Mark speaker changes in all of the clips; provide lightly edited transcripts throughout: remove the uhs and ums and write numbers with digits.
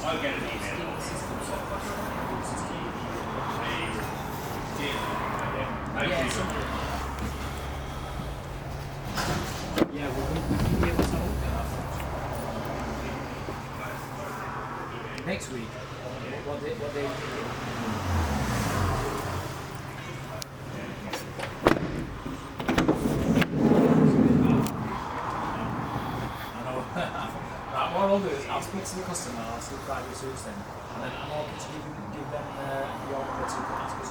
Speaker 1: I'll get an email.
Speaker 2: Yeah, something. Yeah, will we be able to open next week? What day is it? I know. Right, what I'll do is I'll speak to the customer, I'll see if I do suits them, and then I'm hoping to give them your number to ask us.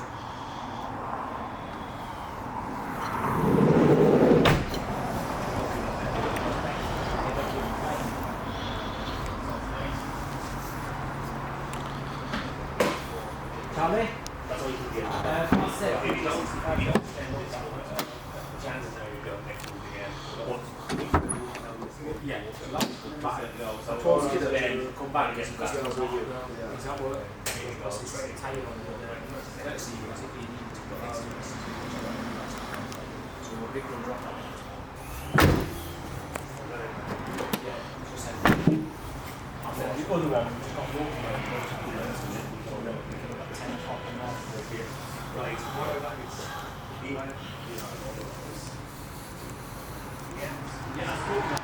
Speaker 2: Charlie?
Speaker 1: That's all you can get.
Speaker 2: What's it?
Speaker 1: If you don't, chances are you go next week again.
Speaker 2: Yeah.
Speaker 1: So
Speaker 2: Towards
Speaker 1: then
Speaker 2: to come back
Speaker 1: get
Speaker 2: because
Speaker 1: back.
Speaker 2: they're not with you. Is that what? Because it's tired on the courtesy because if you need to put next to us. So we'll pick and drop that. Yeah, just send it. And then the other one, we've got walking around for 2 minutes and then we go about 10 o'clock in the morning.
Speaker 1: Right.
Speaker 2: Yeah, I spoke